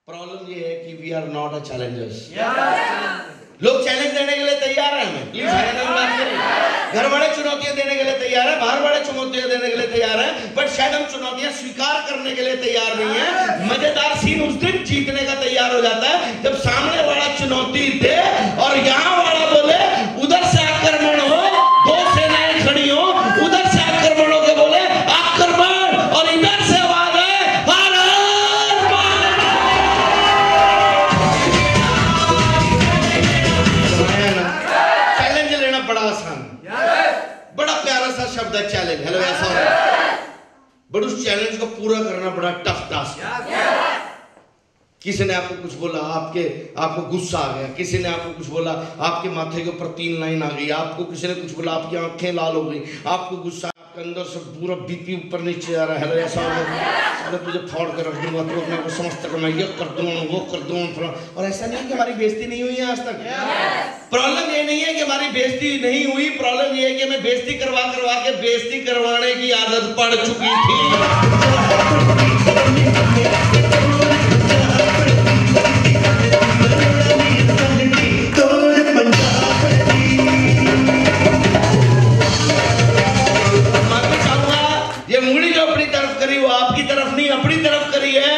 Problem ये है कि we are not a challengers. लोग चैलेंज देने के लिए तैयार हैं, हमें प्लीज घर वाले चुनौतियां देने के लिए तैयार है, बाहर वाले चुनौतियां देने के लिए तैयार है, बट शायद हम चुनौतियां स्वीकार करने के लिए तैयार नहीं है। मजेदार सीन उस दिन जीतने का तैयार हो जाता है जब सामने वाला चुनौती दे और यहाँ वाला बोले उधर से आक्रमण हो, दो सेनाएं खड़ी हो, उधर से आक्रमण हो के बोले आक्रमण और इधर से आवाज है बड़ा आसान, बड़ा प्यारा सा शब्द है चैलेंज। हेलो ऐसा होता है, बट उस चैलेंज को पूरा करना बड़ा टफ टास्क है। किसी ने आपको कुछ बोला, आपको गुस्सा आ गया, किसी ने आपको कुछ बोला, आपके माथे के ऊपर 3 लाइन आ गई, आपको किसी ने कुछ बोला, आपकी आंखें लाल हो गई, आपको गुस्सा, आपके अंदर से पूरा बीपी ऊपर नीचे आ रहा है। हेलो ऐसा होगा, तुझे फाड़ कर रख दूंगा, तू अपने को समझता कि मैं ये कर दूंगा, वो कर दूंगा। और ऐसा नहीं है कि हमारी बेइज्जती नहीं हुई है आज तक। प्रॉब्लम ये नहीं है कि हमारी बेइज्जती नहीं हुई, प्रॉब्लम ये है कि हमें बेइज्जती करवा के बेइज्जती करवाने की आदत पड़ चुकी थी। आपकी तरफ नहीं, अपनी तरफ करी है।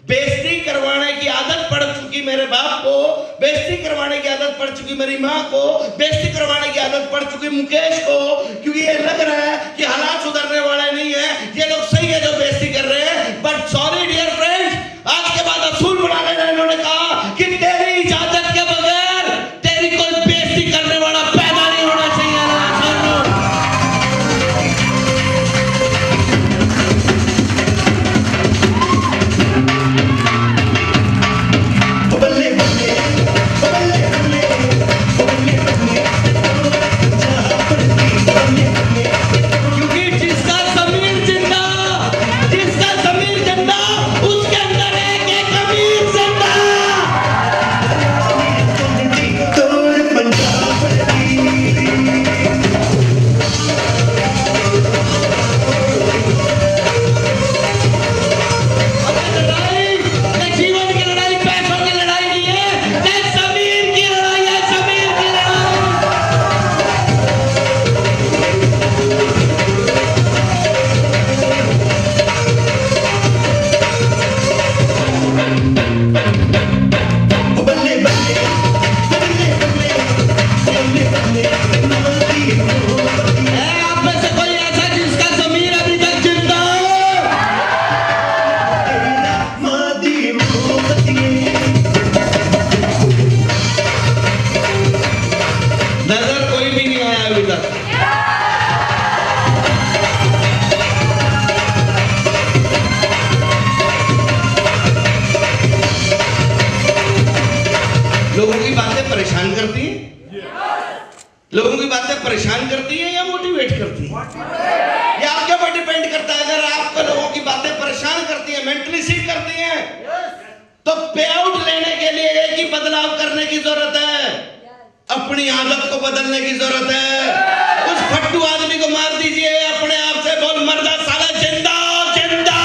बेइज्जती करवाने की आदत पड़ चुकी मेरे बाप को, बेइज्जती करवाने की आदत पड़ चुकी मेरी माँ को, बेइज्जती करवाने की आदत पड़ चुकी मुकेश को, क्योंकि ये लग रहा है कि हालात सुधरने वाले नहीं है। ये लोग सही है जो बेइज्जती कर रहे हैं, बट सॉरी डियर फ्रेंड्स, आज के बाद असूल बना लेना। इन्होंने कहा कि तेरी इजाजत के बगैर तेरी कोई बेइज्जती करने वाला पैदा नहीं होना चाहिए। लोगों की बातें परेशान करती है या मोटिवेट करती है? ये आपके ऊपर डिपेंड करता है। अगर आपको लोगों की बातें परेशान करती है, मेंटली सिक करती हैं, तो पे आउट लेने के लिए एक ही बदलाव करने की जरूरत है, अपनी आदत को बदलने की जरूरत है। उस फट्टू आदमी को मार दीजिए, अपने आप से बोल मर्दा साला जिंदा जिंदा।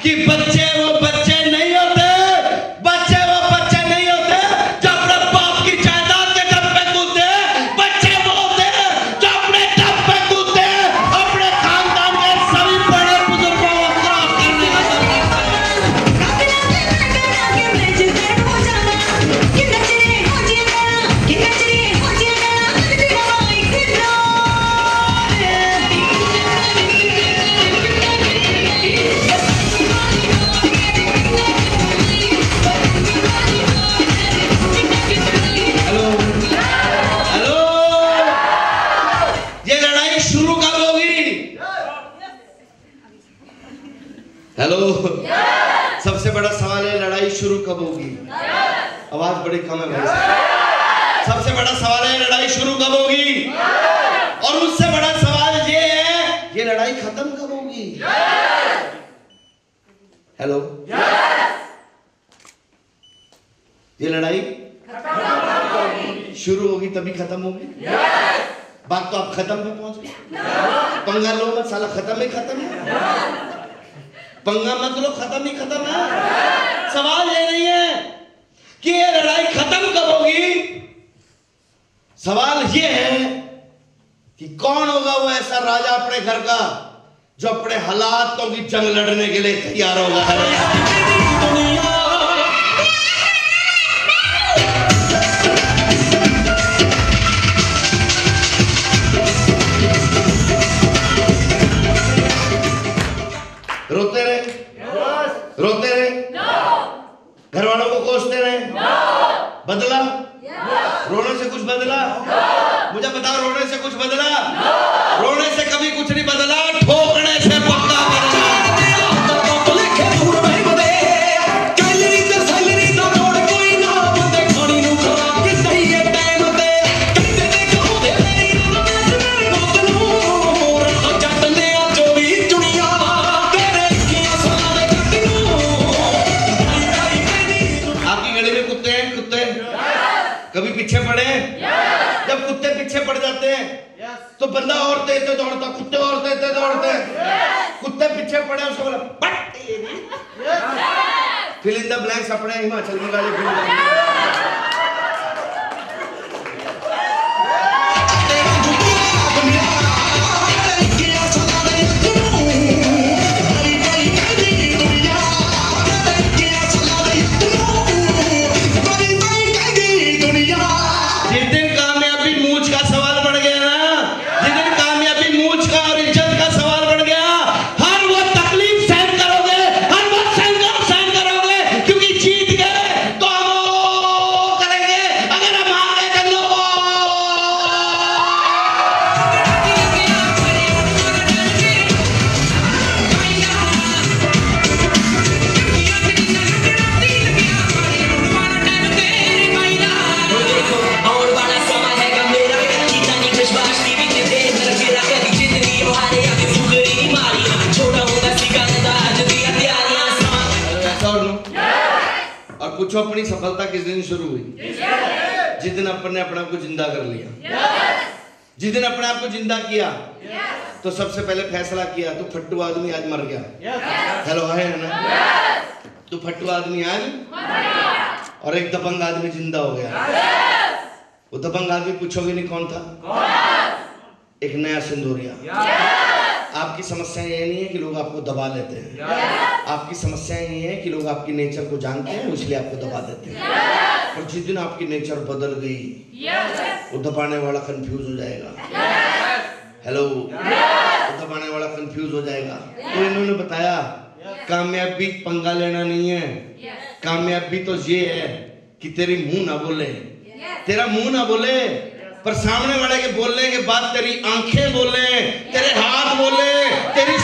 कि बच्चे वो बच्चे नहीं होते बड़ा सवाल है, लड़ाई शुरू कब होगी? आवाज बड़ी कम है भाई। सबसे बड़ा सवाल है, लड़ाई शुरू कब होगी? और उससे बड़ा सवाल ये है, ये लड़ाई खत्म कब होगी? हेलो, ये लड़ाई शुरू होगी तभी खत्म होगी। बात तो आप खत्म पे पहुंच गए। पंगा लो मत साला, खत्म ही खत्म है। पंगा मत लो, खत्म ही खत्म है। सवाल ये नहीं है कि ये लड़ाई खत्म कब होगी, सवाल ये है कि कौन होगा वो ऐसा राजा अपने घर का जो अपने हालातों की जंग लड़ने के लिए तैयार होगा। रोते रहे, रोते रहे, घर वालों को कोसते रहे, बदला? रोने से कुछ बदला? मुझे बताओ, रोने से कुछ बदला? रोने से कभी कुछ नहीं बदला, ठोकने से पक्का बदला। कभी पीछे पड़े? जब कुत्ते पीछे पड़ जाते हैं तो बंदा और तेज दौड़ता, कुत्ते और तेज दौड़ते हैं। कुत्ते पीछे पड़े, उसको बोला फिल इन द ब्लैंक्स। अपने हिमाचल में गाली फिल पूछो अपनी सफलता किस दिन शुरू हुई? जिस दिन अपन ने अपने आप को जिंदा कर लिया। जिस दिन अपने आप को जिंदा किया तो सबसे पहले फैसला किया, तू फट्टू आदमी आज मर गया। हेलो, है ना? तू फट्टू आदमी आज और एक दबंग आदमी जिंदा हो गया। वो दबंग आदमी पूछोगे नहीं कौन था? एक नया सिंदूरिया। आपकी समस्या ये नहीं है कि लोग आपको दबा लेते हैं, आपकी समस्या ये है कि लोग आपकी नेचर को जानते हैं इसलिए आपको दबा देते हैं। और जिस दिन आपकी नेचर बदल गई वो दबाने वाला कंफ्यूज हो जाएगा। हेलो, वो दबाने वाला कंफ्यूज हो जाएगा। तो इन्होंने बताया कामयाबी पंगा लेना नहीं है, कामयाबी तो ये है कि तेरी मुंह ना बोले, तेरा मुंह ना बोले, पर सामने वाले के बोलने के बाद तेरी आंखें बोले, तेरे हाथ बोले, तेरी